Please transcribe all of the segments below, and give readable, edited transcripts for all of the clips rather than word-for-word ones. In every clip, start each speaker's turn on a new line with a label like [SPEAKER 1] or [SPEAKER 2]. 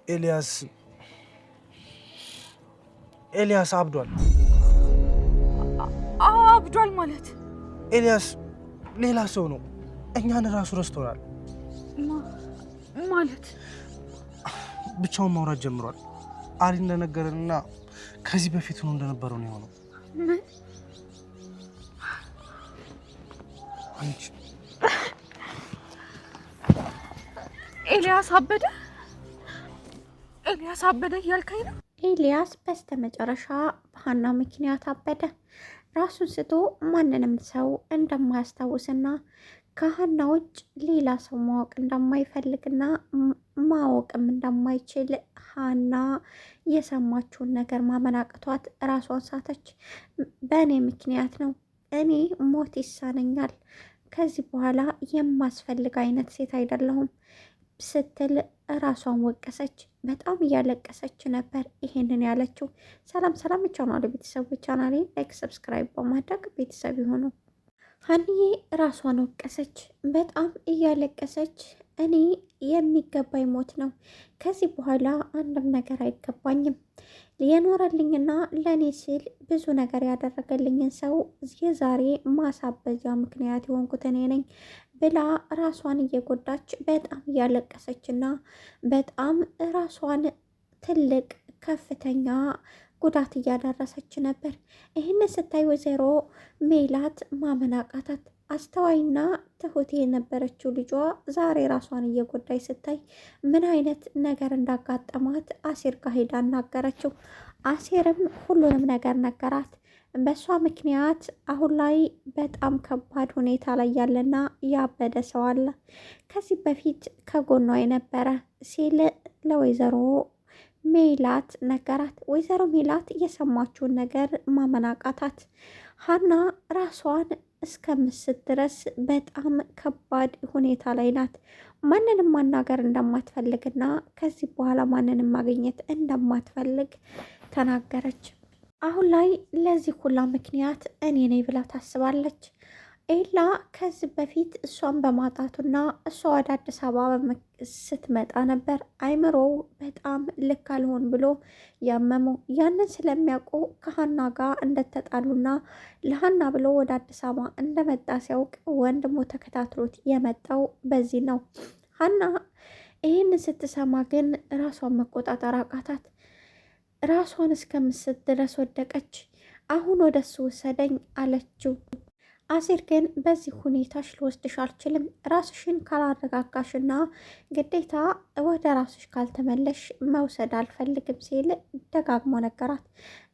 [SPEAKER 1] ኤልያስ አብዷል።
[SPEAKER 2] አብዷል ማለት
[SPEAKER 1] ኤልያስ ሌላ ሰው ነው። እኛን ራሱ ረስቶናል
[SPEAKER 2] ማለት
[SPEAKER 1] ብቻውን ማውራት ጀምሯል። አሊ እንደነገረንና ከዚህ በፊት ነው እንደነበረው ነው የሆነው።
[SPEAKER 2] ምን
[SPEAKER 1] አንቺ
[SPEAKER 2] ኤልያስ አበደ እያልከኝ ነው?
[SPEAKER 3] ኤልያስ በስተመጨረሻ በሀና ምክንያት አበደ። ራሱን ስቶ ማንንም ሰው እንደማያስታውስና ከሀና ውጭ ሌላ ሰው ማወቅ እንደማይፈልግና ማወቅም እንደማይችል ሀና የሰማችውን ነገር ማመን አቅቷት ራሷን ሳተች። በእኔ ምክንያት ነው፣ እኔ ሞት ይሳነኛል፣ ከዚህ በኋላ የማስፈልግ አይነት ሴት አይደለሁም ስትል ራሷን ወቀሰች። በጣም እያለቀሰች ነበር ይሄንን ያለችው። ሰላም ቻናል ቤተሰቦች፣ ቻናሌን ላይክ ሰብስክራይብ በማድረግ ቤተሰብ ይሁኑ። ሀኒዬ ራሷን ወቀሰች፣ በጣም እያለቀሰች እኔ የሚገባኝ ሞት ነው፣ ከዚህ በኋላ አንድም ነገር አይገባኝም፣ የኖረልኝና ለእኔ ሲል ብዙ ነገር ያደረገልኝን ሰው የዛሬ ማሳበጃ ምክንያት የሆንኩት እኔ ነኝ ብላ ራሷን እየጎዳች በጣም እያለቀሰችና በጣም ራሷን ትልቅ ከፍተኛ ጉዳት እያደረሰች ነበር። ይህን ስታይ ወይዘሮ ሜላት ማመን አቃታት። አስተዋይና ትሁት የነበረችው ልጇ ዛሬ ራሷን እየጎዳች ስታይ ምን አይነት ነገር እንዳጋጠማት አሴር ጋር ሄዳ አናገረችው። አሴርም ሁሉንም ነገር ነገራት። በእሷ ምክንያት አሁን ላይ በጣም ከባድ ሁኔታ ላይ ያለና ያበደ ሰው አለ፣ ከዚህ በፊት ከጎኗ የነበረ ሲል ለወይዘሮ ሜላት ነገራት። ወይዘሮ ሜላት የሰማችውን ነገር ማመን አቃታት። ሀና ራሷን እስከምስት ድረስ በጣም ከባድ ሁኔታ ላይ ናት። ማንንም ማናገር እንደማትፈልግና ከዚህ በኋላ ማንንም ማግኘት እንደማትፈልግ ተናገረች። አሁን ላይ ለዚህ ሁላ ምክንያት እኔ ነኝ ብላ ታስባለች። ኤላ ከዚህ በፊት እሷን በማጣቱና እሷ ወደ አዲስ አበባ ስትመጣ ነበር አይምሮው በጣም ልክ አልሆን ብሎ ያመመው። ያንን ስለሚያውቁ ከሀና ጋር እንደተጣሉና ለሀና ብሎ ወደ አዲስ አበባ እንደመጣ ሲያውቅ ወንድሙ ተከታትሎት የመጣው በዚህ ነው። ሀና ይህን ስትሰማ ግን ራሷን መቆጣጠር አቃታት። ራሷን እስከምስት ድረስ ወደቀች። አሁን ወደ እሱ ውሰደኝ አለችው። አሴር ግን በዚህ ሁኔታሽ ልወስድሽ አልችልም፣ ራስሽን ካላረጋጋሽና ግዴታ ወደ ራስሽ ካልተመለሽ መውሰድ አልፈልግም ሲል ደጋግሞ ነገራት።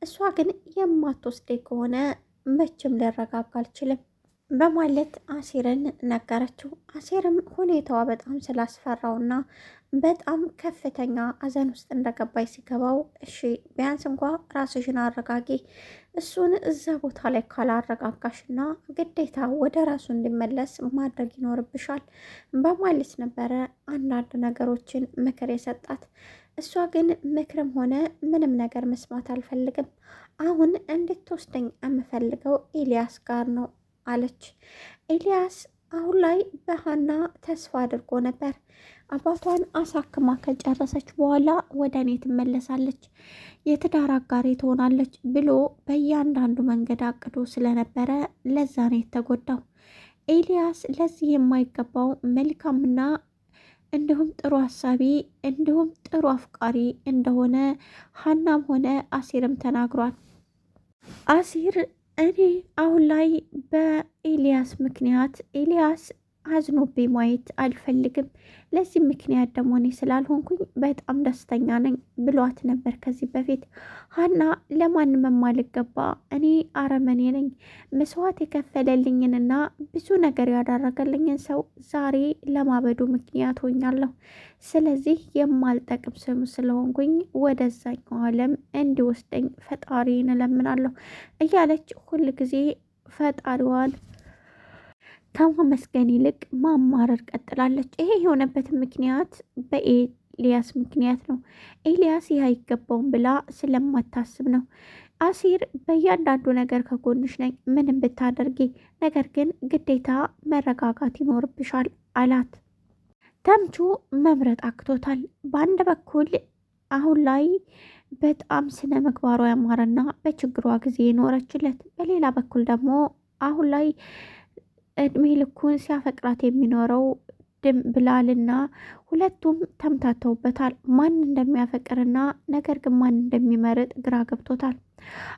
[SPEAKER 3] እሷ ግን የማትወስደኝ ከሆነ መቼም ልረጋጋ አልችልም በማለት አሴርን ነገረችው። አሴርም ሁኔታዋ በጣም ስላስፈራውና በጣም ከፍተኛ ሐዘን ውስጥ እንደገባይ ሲገባው እሺ ቢያንስ እንኳ ራስሽን አረጋጊ፣ እሱን እዛ ቦታ ላይ ካላረጋጋሽና ግዴታ ወደ ራሱ እንዲመለስ ማድረግ ይኖርብሻል በማለት ነበረ አንዳንድ ነገሮችን ምክር የሰጣት። እሷ ግን ምክርም ሆነ ምንም ነገር መስማት አልፈልግም፣ አሁን እንድትወስደኝ የምፈልገው ኤልያስ ጋር ነው አለች። ኤልያስ አሁን ላይ በሀና ተስፋ አድርጎ ነበር። አባቷን አሳክማ ከጨረሰች በኋላ ወደ እኔ ትመለሳለች፣ የትዳር አጋሬ ትሆናለች ብሎ በእያንዳንዱ መንገድ አቅዶ ስለነበረ ለዛ ነው የተጎዳው። ኤልያስ ለዚህ የማይገባው መልካምና እንዲሁም ጥሩ ሀሳቢ እንዲሁም ጥሩ አፍቃሪ እንደሆነ ሀናም ሆነ አሲርም ተናግሯል። አሲር እኔ አሁን ላይ በኤልያስ ምክንያት ኤልያስ አዝኖብኝ ማየት አልፈልግም፣ ለዚህ ምክንያት ደግሞ እኔ ስላልሆንኩኝ በጣም ደስተኛ ነኝ ብሏት ነበር ከዚህ በፊት። ሀና ለማንም የማልገባ እኔ አረመኔ ነኝ፣ መስዋዕት የከፈለልኝንና ብዙ ነገር ያደረገልኝን ሰው ዛሬ ለማበዱ ምክንያት ሆኛለሁ፣ ስለዚህ የማልጠቅም ስሙ ስለሆንኩኝ ወደዛኛው ዓለም እንዲወስደኝ ፈጣሪን እለምናለሁ እያለች ሁል ጊዜ ፈጣሪዋን ከማመስገን ይልቅ ማማረር ቀጥላለች። ይሄ የሆነበት ምክንያት በኤልያስ ምክንያት ነው። ኤልያስ ይህ አይገባውም ብላ ስለማታስብ ነው። አሲር በእያንዳንዱ ነገር ከጎንሽ ነኝ ምንም ብታደርጊ፣ ነገር ግን ግዴታ መረጋጋት ይኖርብሻል አላት። ተምቹ መምረጥ አክቶታል። በአንድ በኩል አሁን ላይ በጣም ስነ ምግባሯ ያማረና በችግሯ ጊዜ የኖረችለት፣ በሌላ በኩል ደግሞ አሁን ላይ እድሜ ልኩን ሲያፈቅራት የሚኖረው ብላልና ሁለቱም ተምታተውበታል። ማን እንደሚያፈቅርና ነገር ግን ማን እንደሚመርጥ ግራ ገብቶታል።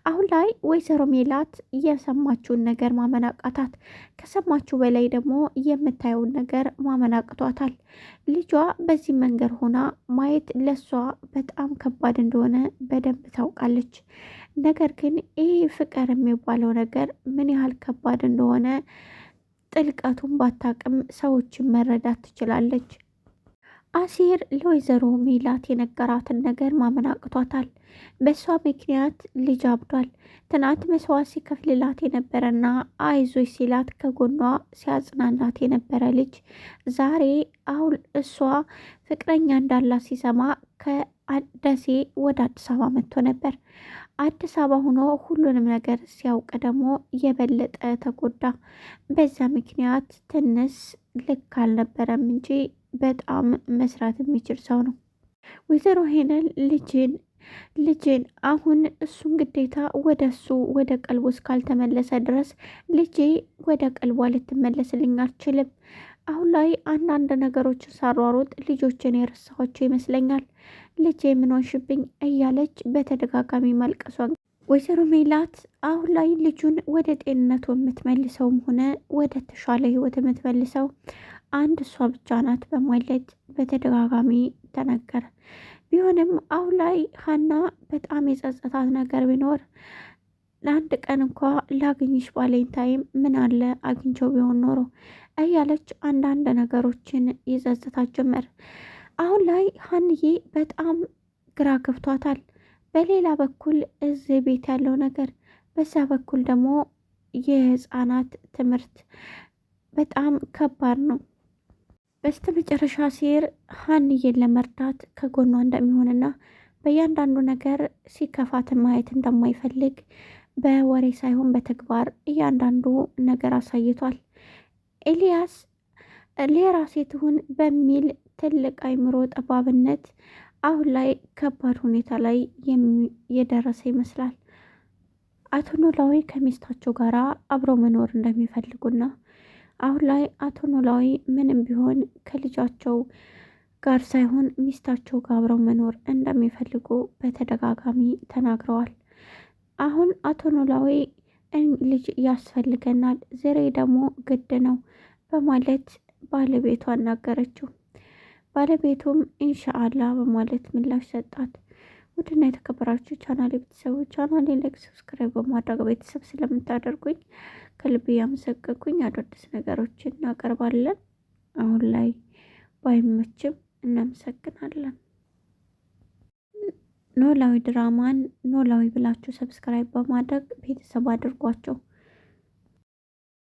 [SPEAKER 3] አሁን ላይ ወይዘሮ ሜላት የሰማችውን ነገር ማመን አቃታት። ከሰማችው በላይ ደግሞ የምታየውን ነገር ማመን አቅቷታል። ልጇ በዚህ መንገድ ሆና ማየት ለሷ በጣም ከባድ እንደሆነ በደንብ ታውቃለች። ነገር ግን ይህ ፍቅር የሚባለው ነገር ምን ያህል ከባድ እንደሆነ ጥልቀቱን ባታቅም ሰዎችን መረዳት ትችላለች። አሲር ለወይዘሮ ሜላት የነገራትን ነገር ማመን አቅቷታል። በእሷ ምክንያት ልጅ አብዷል። ትናንት መስዋዕት ሲከፍልላት የነበረና አይዞች ሲላት ከጎኗ ሲያጽናናት የነበረ ልጅ ዛሬ አሁን እሷ ፍቅረኛ እንዳላት ሲሰማ ከደሴ ወደ አዲስ አበባ መጥቶ ነበር። አዲስ አበባ ሆኖ ሁሉንም ነገር ሲያውቅ ደግሞ የበለጠ ተጎዳ። በዛ ምክንያት ትንሽ ልክ አልነበረም እንጂ በጣም መስራት የሚችል ሰው ነው። ወይዘሮ ሄለን ልጅን አሁን እሱን ግዴታ ወደ እሱ ወደ ቀልቡ እስካልተመለሰ ድረስ ልጄ ወደ ቀልቧ ልትመለስልኝ አልችልም። አሁን ላይ አንዳንድ ነገሮችን ሳሯሩጥ ልጆችን የረሳኋቸው ይመስለኛል። ልጄ ምን ሆንሽብኝ እያለች በተደጋጋሚ ማልቀሷን ወይዘሮ ሜላት አሁን ላይ ልጁን ወደ ጤንነቱ የምትመልሰውም ሆነ ወደ ተሻለ ህይወት የምትመልሰው አንድ እሷ ብቻ ናት በማለት በተደጋጋሚ ተነገረ። ቢሆንም አሁን ላይ ሀና በጣም የጸጸታት ነገር ቢኖር ለአንድ ቀን እንኳ ላግኝሽ ባለኝ ታይም ምን አለ አግኝቸው ቢሆን ኖሮ እያለች አንዳንድ ነገሮችን ይጸጽታት ጀመር። አሁን ላይ ሀንዬ በጣም ግራ ገብቷታል። በሌላ በኩል እዚህ ቤት ያለው ነገር፣ በዛ በኩል ደግሞ የህፃናት ትምህርት በጣም ከባድ ነው። በስተ መጨረሻ ሲር ሀንዬን ለመርዳት ከጎኗ እንደሚሆንና በእያንዳንዱ ነገር ሲከፋት ማየት እንደማይፈልግ በወሬ ሳይሆን በተግባር እያንዳንዱ ነገር አሳይቷል። ኤልያስ ለራሴ ትሁን በሚል ትልቅ አይምሮ ጠባብነት አሁን ላይ ከባድ ሁኔታ ላይ የደረሰ ይመስላል። አቶ ኖላዊ ከሚስታቸው ጋር አብረው መኖር እንደሚፈልጉና አሁን ላይ አቶ ኖላዊ ምንም ቢሆን ከልጃቸው ጋር ሳይሆን ሚስታቸው ጋር አብረው መኖር እንደሚፈልጉ በተደጋጋሚ ተናግረዋል። አሁን አቶ ኖላዊ ልጅ ያስፈልገናል፣ ዘሬ ደግሞ ግድ ነው በማለት ባለቤቷ አናገረችው። ባለቤቱም ኢንሻአላ በማለት ምላሽ ሰጣት። ውድና የተከበራችሁ ቻናሌ ቤተሰቦች ቻናሌን ላይክ፣ ሰብስክራይብ በማድረግ ቤተሰብ ስለምታደርጉኝ ከልብ ያመሰገንኩኝ። አዳዲስ ነገሮችን እናቀርባለን። አሁን ላይ ባይመችም እናመሰግናለን። ኖላዊ ድራማን ኖላዊ ብላችሁ ሰብስክራይብ በማድረግ ቤተሰብ አድርጓቸው።